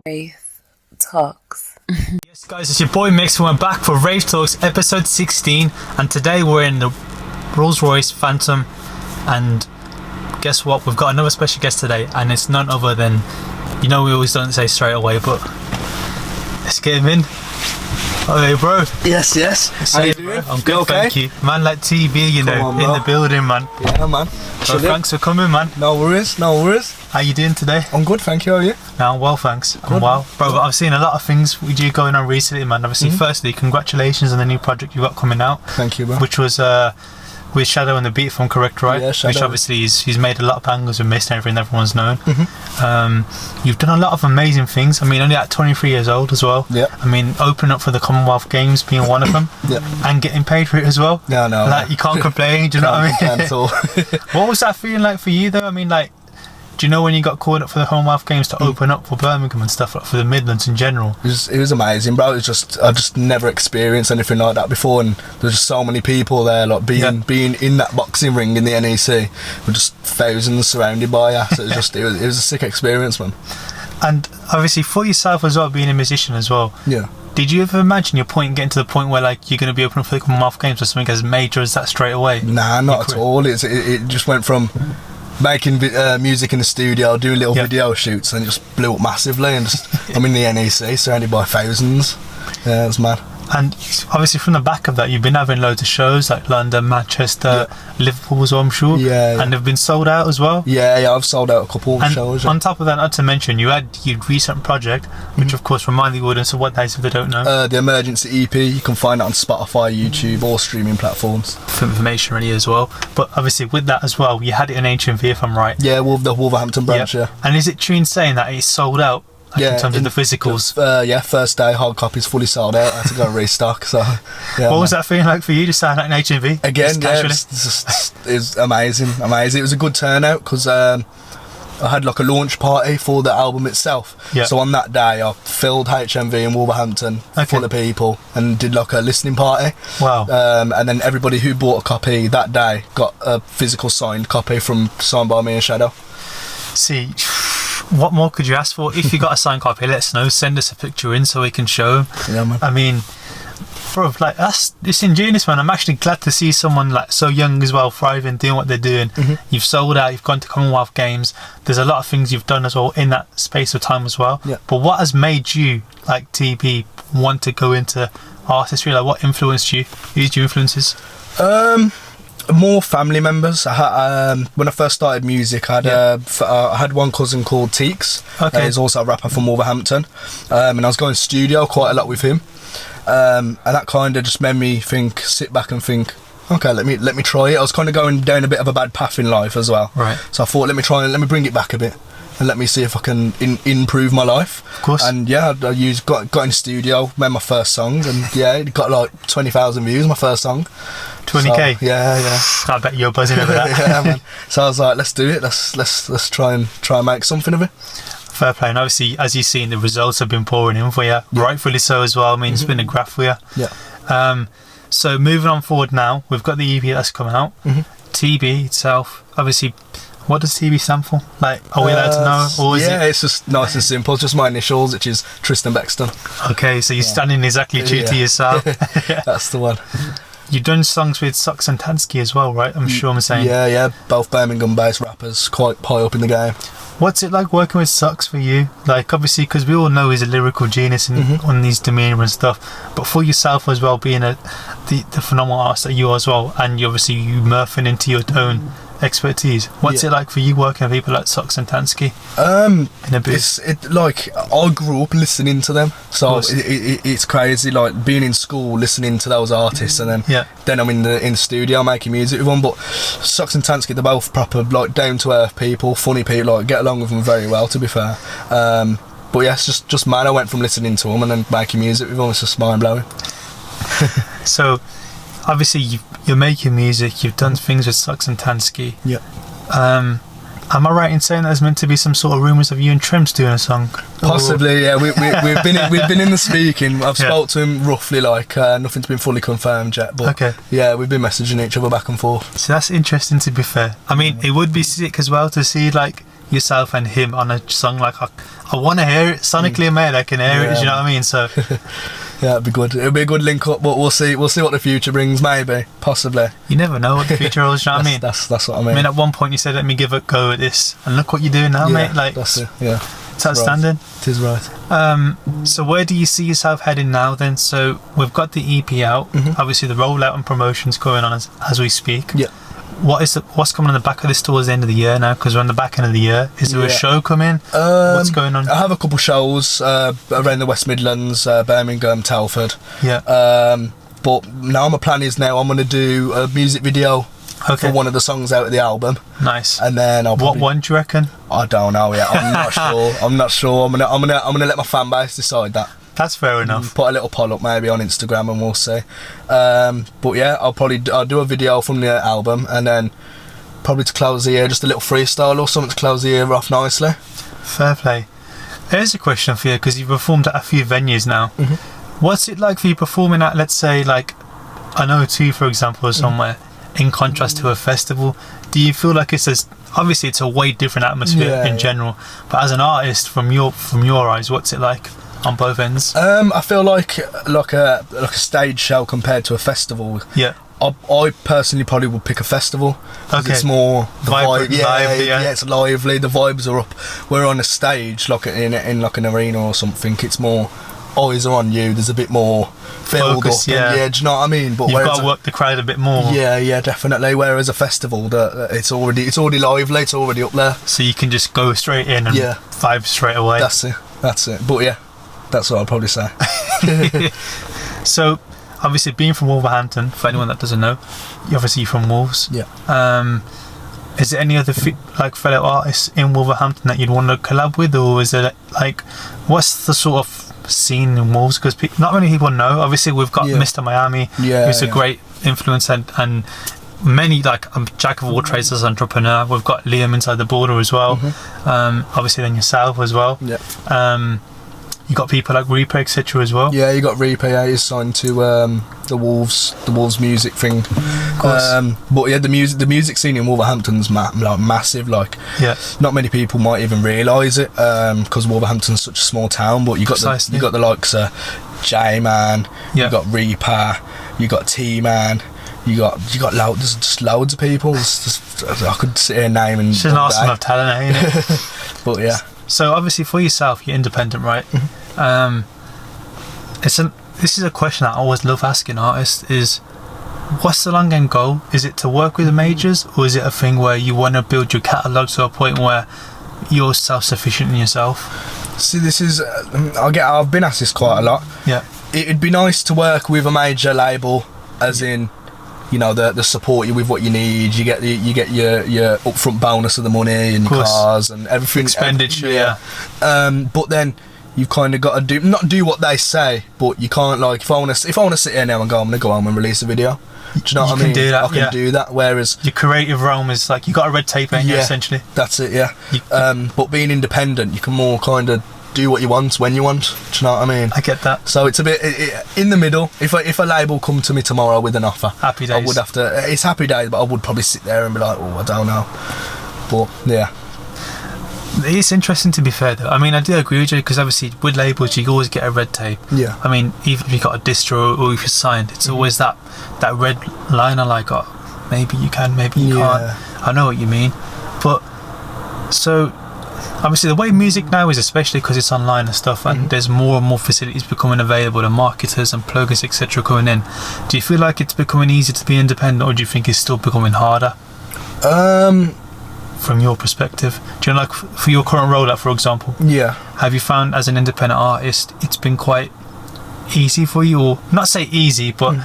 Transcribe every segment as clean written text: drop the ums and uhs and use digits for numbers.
Wraith Talks. Yes guys, it's your boy MiKs and we're back for Wraith Talks episode 16, and today we're in the Rolls-Royce Phantom, and guess what, we've got another special guest today, and it's none other than, you know we always don't say straight away, but let's get him in. Hey bro. Yes. How you doing? I'm good, okay? Thank you. Man like TB, you know, in the building, man. Yeah, man. So thanks for coming, man. No worries. How you doing today? I'm good, thank you. How are you? No, I'm well, thanks. I'm well. Bro, I've seen a lot of things with you going on recently, man. Obviously, firstly, congratulations on the new project you got coming out. Thank you, bro. Which was with Shadow and the Beat, if I'm correct, right? Yeah, Shadow. Which obviously he's made a lot of bangers with Mist and everything everyone's known. You've done a lot of amazing things. I mean, only at 23 years old as well. Yeah. I mean, opening up for the Commonwealth Games, being one of them. Yeah. And getting paid for it as well. No. Like, you can't complain, do you know what I mean? At all. What was that feeling like for you, though? I mean, like, do you know when you got called up for the Commonwealth Games to open up for Birmingham and stuff, like for the Midlands in general? It was amazing, bro. I just never experienced anything like that before, and there's just so many people there, like being in that boxing ring in the NEC with just thousands surrounded by us. It was a sick experience, man. And obviously for yourself as well, being a musician as well. Yeah. Did you ever imagine getting to the point where like you're going to be opening up for the Commonwealth Games or something as major as that straight away? Nah, not at all. It just went from making music in the studio, doing little video shoots, and it just blew up massively, and I'm in the NEC surrounded by thousands. Yeah, it was mad. And obviously from the back of that, you've been having loads of shows like London, Manchester, Liverpool as well, I'm sure. Yeah. And they've been sold out as well. Yeah, I've sold out a couple of shows. On top of that, not to mention, you had your recent project, which of course remind the audience of what that is if they don't know. The Emergency EP, you can find it on Spotify, YouTube, or streaming platforms. For information really as well. But obviously with that as well, you had it in HMV if I'm right. Yeah, the Wolverhampton branch, yeah. And is it true in saying that it's sold out? In terms of the physicals? First day, hard copies fully sold out. I had to go restock. So, yeah. What was that feeling like for you to sign out in HMV? Again, it was amazing. It was a good turnout because I had like a launch party for the album itself. Yeah. So on that day, I filled HMV in Wolverhampton full of people and did like a listening party. Wow. And then everybody who bought a copy that day got a physical signed copy signed by me and Shadow. See, what more could you ask for? If you got a signed copy, let us know. Send us a picture in so we can show them. Yeah, man. I mean, bro, like it's ingenious, man. I'm actually glad to see someone like so young as well, thriving, doing what they're doing. You've sold out. You've gone to Commonwealth Games. There's a lot of things you've done as well in that space of time as well. Yeah. But what has made you, like TB, want to go into artistry? Like, what influenced you? Who's your influences? More family members. When I first started music, I had one cousin called Tantski. Okay. He's also a rapper from Wolverhampton, and I was going to studio quite a lot with him, and that kind of just made me sit back and think, okay, let me try it. I was kind of going down a bit of a bad path in life as well, right? So I thought, let me bring it back a bit and let me see if I can improve my life. Of course. And yeah, I got in the studio, made my first song, and yeah, it got like 20,000 views, my first song. 20k? So, yeah. I bet you're buzzing over that. Yeah, man. So I was like, let's do it. Let's try and make something of it. Fair play. And obviously, as you've seen, the results have been pouring in for you. Rightfully so as well. I mean, it's been a graph for you. Yeah. So moving on forward now, we've got the EP that's come out. TB itself, obviously. What does TB stand for? Like, are we allowed to know? Or is it's just nice and simple. It's just my initials, which is Tristan Bexton. Okay, so you're standing exactly true to yourself. That's the one. You've done songs with Sox and Tantski as well, right? I'm sure I'm saying. Yeah. Both Birmingham-based rappers, quite high up in the game. What's it like working with Sox for you? Like, obviously, because we all know he's a lyrical genius on these demeanour and stuff. But for yourself as well, being the phenomenal artist that you are as well, and you morphing into your own expertise. What's it like for you working with people like Sox and Tantski? In a bit? Like, I grew up listening to them, so it's crazy. Like being in school, listening to those artists, and then I'm in the studio making music with them. But Sox and Tantski, they're both proper, like, down to earth people, funny people. Like, get along with them very well, to be fair. But yeah, it's just mad. I went from listening to them and then making music with them. It's just mind blowing. So, obviously, you're making music. You've done things with Sox and Tantski. Yeah. Am I right in saying there's meant to be some sort of rumours of you and Tremz doing a song? Possibly, yeah. We've been in the speaking. I've spoke to him roughly, like nothing's been fully confirmed yet. But yeah, we've been messaging each other back and forth. So that's interesting, to be fair. I mean, it would be sick as well to see like yourself and him on a song, like I want to hear it sonically, mate. I can hear it. You know what I mean? So yeah, it'd be good. It'll be a good link up, but we'll see what the future brings. Maybe, possibly. You never know what the future holds. You know what I mean? That's what I mean. I mean, at one point you said, "Let me give a go at this," and look what you're doing now, mate. Like, that's it. Yeah, it's outstanding. Right. It is right. So where do you see yourself heading now? Then, so we've got the EP out. Obviously, the rollout and promotions going on as we speak. Yeah. What's coming on the back of this towards the end of the year now? Because we're on the back end of the year. Is there a show coming? What's going on? I have a couple shows around the West Midlands, Birmingham, Telford. Yeah. But now my plan is I'm going to do a music video for one of the songs out of the album. Nice. And then what one do you reckon? I don't know yet. I'm not sure. I'm not sure. I'm gonna let my fan base decide that. That's fair enough. Put a little poll up maybe on Instagram and we'll see. But yeah, I'll do a video from the album, and then probably to close the year, just a little freestyle or something to close the year off nicely. Fair play. Here's a question for you, because you've performed at a few venues now. What's it like for you performing at, let's say, like an O2 for example, or somewhere, in contrast to a festival? Do you feel like obviously it's a way different atmosphere in general, but as an artist, from your eyes, what's it like on both ends? I feel like a stage show compared to a festival. Yeah. I personally probably would pick a festival. Okay. It's more the vibrant, vibe. lively, yeah, it's lively. The vibes are up. We're on a stage, like in like an arena or something. It's more eyes are on you. There's a bit more build focus, up. Yeah. Do you know what I mean? But you've got to work the crowd a bit more. Yeah, definitely. Whereas a festival, it's already lively. It's already up there. So you can just go straight in and vibe straight away. That's it. But yeah, that's what I'd probably say. So, obviously, being from Wolverhampton, for anyone that doesn't know, you're obviously from Wolves. Yeah. Is there any other fellow artists in Wolverhampton that you'd want to collab with, or is there what's the sort of scene in Wolves? Because not many people know. Obviously, we've got Mr. Miami, who's a great influence, and many, like, a jack of all trades as an entrepreneur. We've got Liam inside the border as well. Obviously, then yourself as well. Yeah. You got people like Reaper, etc. as well. Yeah, you got Reaper. Yeah, he's signed to the Wolves music thing. Of course. But yeah, the music scene in Wolverhampton's massive. Like, not many people might even realise it because Wolverhampton's such a small town. But you got the likes of J-Man. You got Reaper. You got T-Man. You got there's just loads of people. I could sit here naming. It's an arsenal of talent, ain't it? But yeah. So obviously for yourself, you're independent, right? This is a question that I always love asking artists: is what's the long end goal? Is it to work with the majors, or is it a thing where you want to build your catalogue to a point where you're self-sufficient in yourself? See, this is I've been asked this quite a lot. Yeah. It'd be nice to work with a major label, as in, you know, the support you with what you need. You get your upfront bonus of the money and your cars and everything. Expenditure, but then you've kind of got to not do what they say, but you can't, like, if I want to sit here now and go, I'm going to go home and release a video. Do you know what I mean? Do that, I can do that. Whereas your creative realm is like, you got a red tape, ain't you, essentially? That's it. Yeah. But being independent, you can more kind of do what you want when you want. Do you know what I mean? I get that. So it's a bit in the middle. If a label come to me tomorrow with an offer, happy days. I would have to. It's happy days, but I would probably sit there and be like, oh, I don't know. But yeah. It's interesting, to be fair, though. I mean, I do agree with you, because obviously with labels you always get a red tape. Yeah. I mean, even if you got a distro or if you're signed, it's always that red line of like, oh, maybe you can, maybe you can't. I know what you mean. But so obviously the way music now is, especially because it's online and stuff, and there's more and more facilities becoming available, and marketers and plugins, etc. coming in. Do you feel like it's becoming easier to be independent, or do you think it's still becoming harder? From your perspective, do you know, like for your current rollout, for example? Yeah. Have you found as an independent artist it's been quite easy for you, or not say easy, but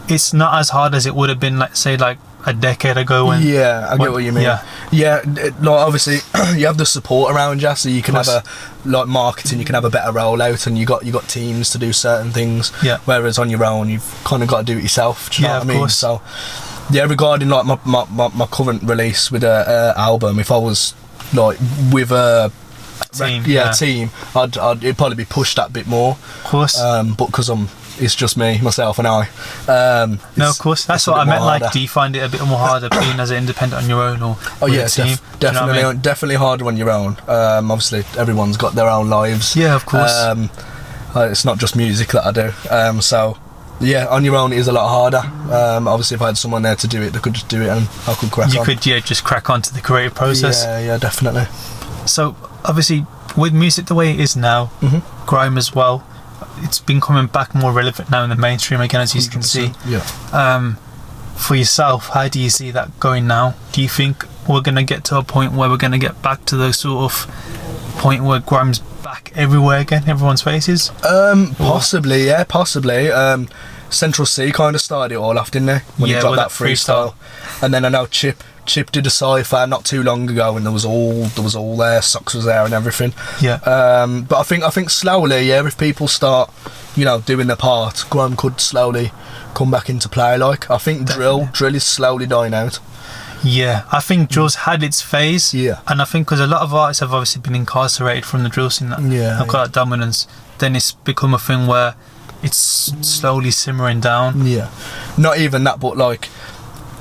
it's not as hard as it would have been, like, say, like a decade ago? I get what you mean. Like, obviously you have the support around you, so you can have a, like, marketing, you can have a better rollout, and you got teams to do certain things. Whereas on your own, you've kind of got to do it yourself. Do you know what I mean? Course. So yeah, regarding like my current release with a album, if I was like with a team, it'd probably be pushed that bit more. Of course. But because I'm it's just me, myself, and I. No, of course. That's what I meant. Like, do you find it a bit more harder being as an independent on your own, or with a team? Definitely, You know what I mean? definitely harder on your own. Obviously, everyone's got their own lives. Yeah, of course. It's not just music that I do. So, yeah, on your own it is a lot harder. Obviously, if I had someone there to do it, they could just do it, and I could crack on. You could, just crack on to the creative process. Yeah, definitely. So, obviously, with music the way it is now, grime as well, it's been coming back more relevant now in the mainstream again, as you can see. Yeah. For yourself, how do you see that going now? Do you think we're going to get to a point where we're going to get back to those sort of point where grime's back everywhere again, everyone's faces? Possibly, yeah, possibly. Central C kind of started it all off, didn't they? When he dropped that freestyle. And then I know Chip did a cypher not too long ago, and there was all there. Sox was there and everything. Yeah. But I think slowly, yeah, if people start, doing their part, grime could slowly come back into play. Like, I think drill is slowly dying out. Yeah, I think drill's had its phase. Yeah. And I think because a lot of artists have obviously been incarcerated from the drill scene, that have got that dominance, then it's become a thing where it's slowly simmering down. Yeah. Not even that, but like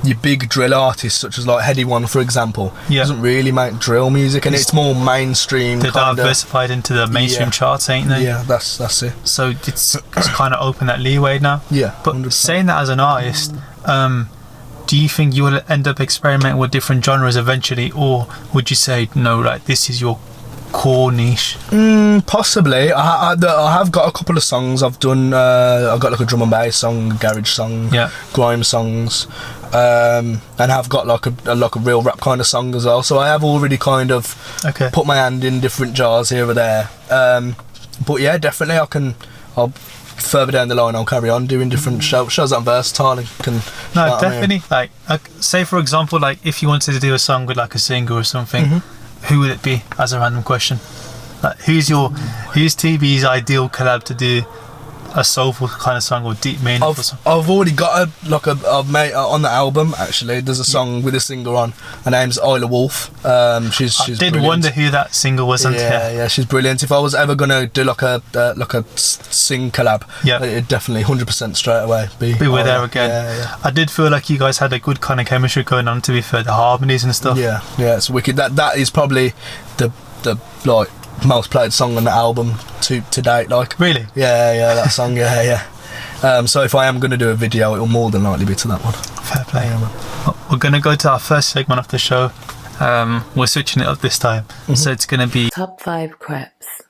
your big drill artists, such as like Heady One, for example, doesn't really make drill music, and it's more mainstream. They're diversified into the mainstream charts, ain't they? Yeah, that's it. So it's kind of open that leeway now. Yeah. But 100%. saying that as an artist, do you think you will end up experimenting with different genres eventually, or would you say no, like this is your core niche? Possibly. I have got a couple of songs I've done. I've got like a drum and bass song, garage song, grime songs, and I've got like a real rap kind of song as well. So I have already kind of put my hand in different jars here or there. But yeah, definitely I'll further down the line I'll carry on doing different shows that I'm versatile and can. No, definitely. Like say for example, like if you wanted to do a song with like a singer or something, who would it be, as a random question? Like who's TB's ideal collab to do a soulful kind of song or deep meaningful song? I've already got I've made on the album actually. There's a song with a singer on. Her name's Isla Wolf. She's I did brilliant. wonder who that singer was. Yeah, she's brilliant. If I was ever gonna do like a sing collab, it'd definitely 100% straight away be with her again. Yeah. I did feel like you guys had a good kind of chemistry going on. To be fair, the harmonies and stuff. Yeah, it's wicked. That is probably the like most played song on the album to date. Like really, yeah, that song. yeah. So if I am going to do a video, it will more than likely be to that one. Fair play. Well, we're going to go to our first segment of the show. We're switching it up this time, so it's going to be Top 5 crepes.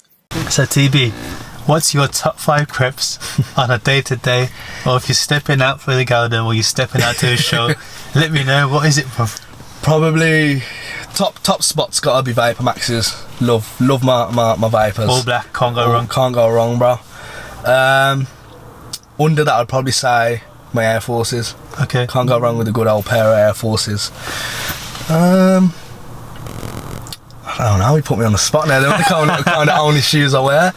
So TB, what's your top 5 crepes on a day-to-day, or if you're stepping out for the Gouda or you're stepping out to a show, let me know, what is it from? Probably top spot's gotta be Vapor Maxes. Love my Vapors. All black, can't go wrong. Can't go wrong, bro. Under that I'd probably say my Air Forces. Okay. Can't go wrong with a good old pair of Air Forces. I don't know, he put me on the spot now. They're the kind of only shoes I wear.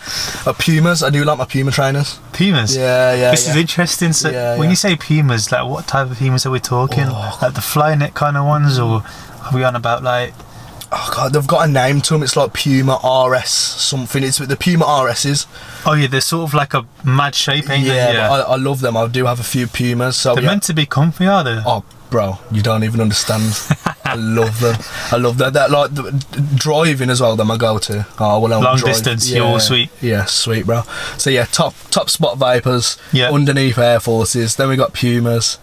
Pumas, I do like my Puma trainers. Pumas? Yeah. This is interesting. So when you say Pumas, like what type of Pumas are we talking? Like the fly net kind of ones, or are we on about like... Oh god, they've got a name to them. It's like Puma RS something. It's with the Puma RSs. Oh yeah, they're sort of like a mad shape, ain't they? Yeah, I love them. I do have a few Pumas. So they're meant to be comfy, are they? Oh, bro, you don't even understand. I love them. That like driving as well. They're my go-to. Oh, well, long distance. You're all sweet. Yeah, sweet, bro. So yeah, top spot Vapors. Yeah. Underneath Air Forces. Then we got Pumas.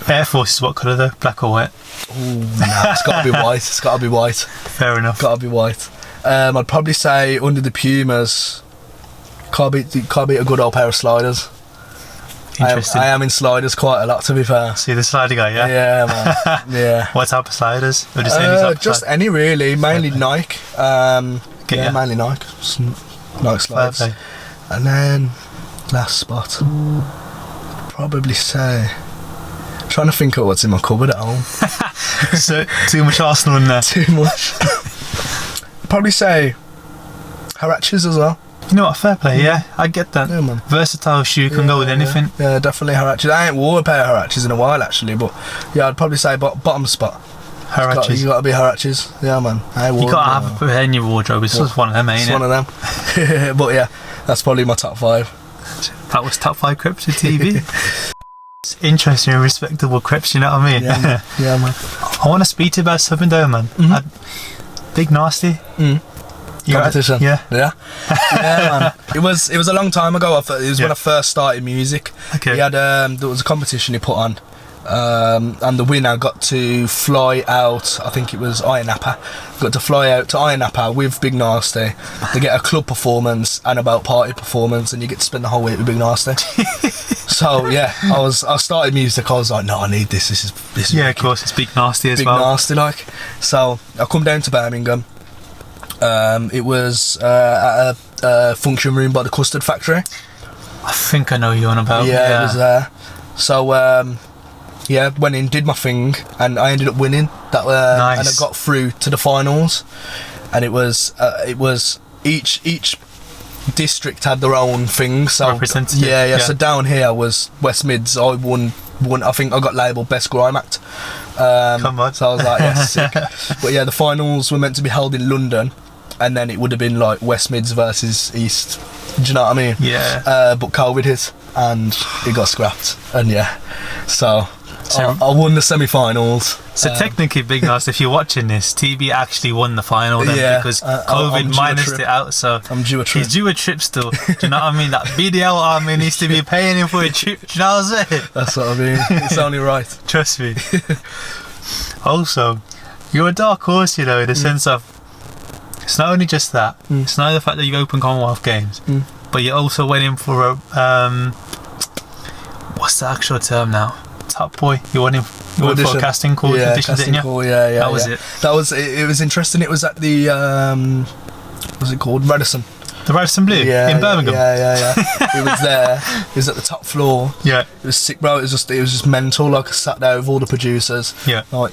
Air Forces, what colour though? Black or white? Ooh, nah, it's got to be white. It's got to be white. Fair enough. Got to be white. I'd probably say under the Pumas, can't beat a good old pair of sliders. Interesting. I am in sliders quite a lot, to be fair. See the slider guy, yeah? Yeah, man. Yeah. What type of sliders? Or just any type of just slide? any really, mainly Nike. Mainly Nike. Nike slides. And then last spot, probably say. Trying to think of what's in my cupboard at home. So too much Arsenal in there. Too much. Probably say Harachis as well. You know what, fair play, yeah, I get that. Yeah, man. Versatile shoe, can go with anything. Yeah, definitely Harachis. I ain't wore a pair of Harachis in a while actually, but yeah, I'd probably say bottom spot. Harachis. You got to be Harachis. Yeah, man. You got to have a pair in your wardrobe. It's just one of them, ain't it? It's one of them. But yeah, that's probably my top 5. That was top 5 Crepes with TV. It's interesting and respectable Crepes, you know what I mean? Yeah, man. I want to speak to you about something though, man. Big Narstie. Competition. Yeah, man. It was a long time ago. It was when I first started music. Okay. He had there was a competition he put on, and the winner got to fly out. I think it was Iron Napa. Got to fly out to Iron Napa with Big Narstie. They get a club performance and a boat party performance, and you get to spend the whole week with Big Narstie. So yeah, I started music. I was like, no, I need this. This is yeah, of course. It's Big Narstie as well. Big Narstie, like. So I come down to Birmingham. It was at a function room by the custard factory. I think I know who you're on about. Yeah, it was there. So went in, did my thing, and I ended up winning that. Nice. And I got through to the finals, and it was each district had their own thing. So representative. Yeah. So down here was West Mids. I won. I think I got labelled best grime act. Come on. So I was like, yeah, sick. But yeah, the finals were meant to be held in London, and then it would have been like West Mids versus East. Do you know what I mean? Yeah. But COVID hit, and it got scrapped, and yeah. So I won the semi-finals. So technically, Big Narstie, if you're watching this, TB actually won the final then because COVID minused it out. So I'm due a trip. He's due a trip still. Do you know what I mean? That BDL army needs to be paying him for a trip. Do you know what I'm saying? That's what I mean. It's only right. Trust me. Also, you're a dark horse, you know, in the sense of it's not only just that. It's not the fact that you open Commonwealth Games, but you also went in for a what's the actual term now? Top Boy. You went for a casting call competition, didn't you? That was it. That was it. Was interesting. It was at the what's it called? Radisson. The Radisson Blue in Birmingham. Yeah. It was there. It was at the top floor. Yeah. It was sick, bro. It was just mental. Like I sat there with all the producers. Yeah. Like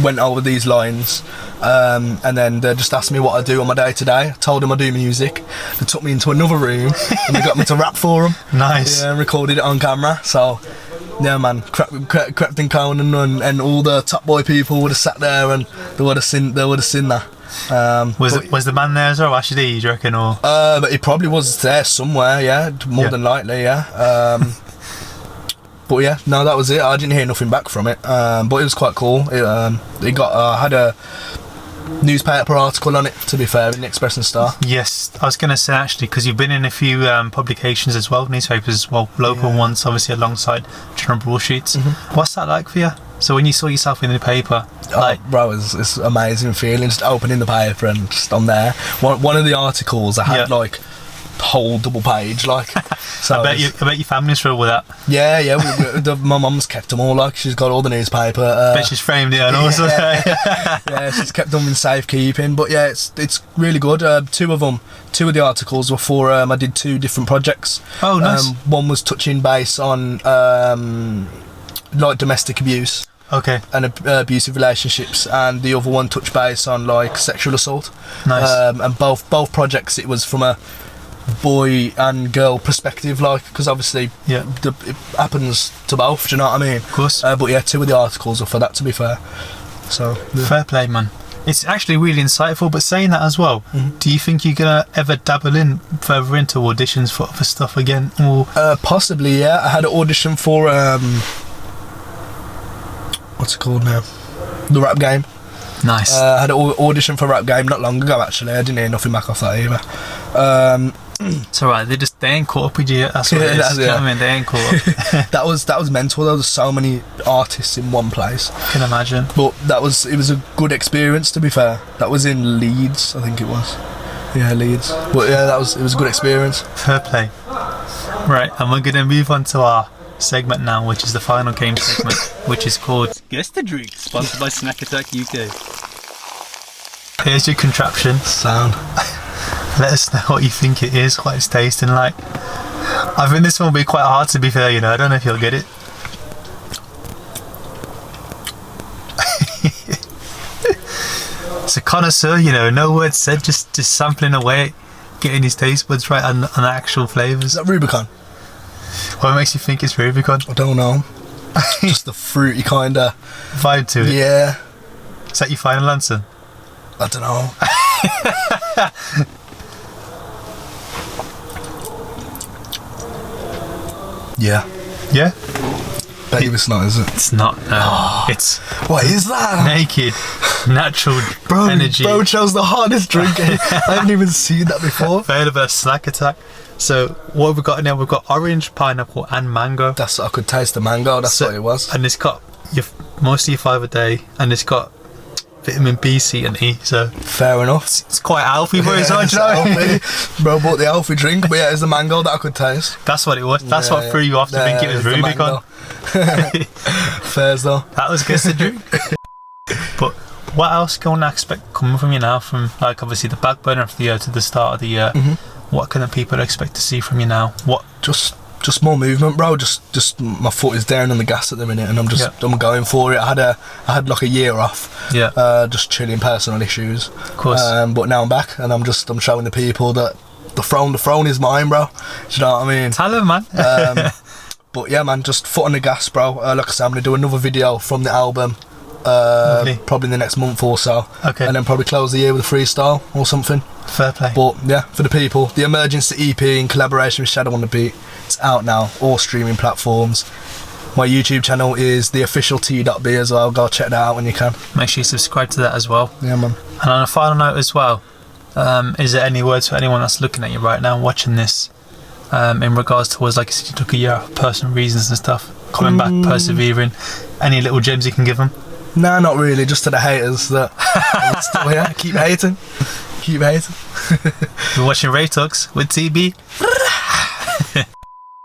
went over these lines, and then they just asked me what I do on my day to day. I told them I do music. They took me into another room and they got me to rap for them. Nice. Yeah, and recorded it on camera. So. Yeah, man, Crepes and Conan and all the Top Boy people would have sat there and they would have seen that. Was the man there as well? Actually, do you reckon? Or but he probably was there somewhere. Yeah, more than likely. Yeah. But yeah, no, that was it. I didn't hear nothing back from it. But it was quite cool. It got had a newspaper article on it, to be fair, in the Express and Star. Yes, I was going to say actually, because you've been in a few publications as well, newspapers as well, local ones, obviously alongside Broadsheets. What's that like for you? So when you saw yourself in the paper, bro, it's an amazing feeling, just opening the paper and just on there. One of the articles I had like whole double page, like. So I bet your family's thrilled with that. Yeah. My mum's kept them all. Like she's got all the newspaper. Bet she's framed it and also. Yeah, she's kept them in safekeeping. But yeah, it's really good. Two of the articles were for. I did 2 different projects. Oh, nice. One was touching base on like domestic abuse. Okay. And abusive relationships, and the other one touched base on like sexual assault. Nice. And both projects, it was from a boy and girl perspective, like, because obviously it happens to both. Do you know what I mean? Of course. But yeah, 2 of the articles are for that, to be fair. So fair play, man. It's actually really insightful. But saying that as well, do you think you're gonna ever dabble in further into auditions for other stuff again? Or possibly, yeah. I had an audition for what's it called now? The Rap Game. Nice. I had an audition for Rap Game not long ago, actually. I didn't hear nothing back off that either. It's alright, they ain't caught up with you yet. That's what it is. Do you know what I mean? They ain't caught up. that was mental. There was so many artists in one place. I can imagine. But it was a good experience, to be fair. That was in Leeds, I think it was. Yeah, Leeds. But yeah, it was a good experience. Fair play. Right, and we're gonna move on to our segment now, which is the final game segment, which is called Guess the Drink, sponsored by Snack Attack UK. Here's your contraption. Sound. Let us know what you think it is, what it's tasting like. I think this one will be quite hard, to be fair, you know. I don't know if you'll get it. It's a connoisseur, you know, no words said, just sampling away, getting his taste buds right on the actual flavours. Is that Rubicon? What makes you think it's Rubicon? I don't know. Just the fruity kind of vibe to it. Yeah. Is that your final answer? I don't know. Yeah. Yeah? Bet you it's not, is it? It's not, no. It's What is that? naked, natural Bro, energy. bro chose the hardest drink. I haven't even seen that before. Available snack attack. So what have we got in there? We've got orange, pineapple and mango. I could taste the mango, that's what it was. And it's got mostly 5 a day, and it's got vitamin B, C and E, so fair enough. It's quite healthy for his own, it's healthy. Bro bought the healthy drink, but yeah, it's the mango that I could taste. That's what it was. That's what threw you off to think it was Rubicon. Fairs though. That was good to drink. But what else can I expect coming from you now? From like obviously the back burner of the year to the start of the year. What can the people expect to see from you now? What? Just more movement, bro. Just my foot is down on the gas at the minute, and I'm going for it. I had like a year off. Yeah. Just chilling, personal issues. Of course. But now I'm back, and I'm showing the people that the throne is mine, bro. Do you know what I mean? Tell him, man. But yeah, man, just foot on the gas, bro. Like I said, I'm gonna do another video from the album. Probably in the next month or so. Okay. And then probably close the year with a freestyle or something. Fair play. But yeah, for the people, the Emergency EP in collaboration with Shadow on the Beat, it's out now, all streaming platforms. My YouTube channel is the official T.B as well. Go check that out when you can. Make sure you subscribe to that as well. Yeah, man. And on a final note as well, is there any words for anyone that's looking at you right now, watching this, in regards towards, like you said, you took a year off for personal reasons and stuff, coming back, persevering? Any little gems you can give them? Nah, not really. Just to the haters that still here. Keep hating. Keep hating. You're watching Wraith Talks with TB.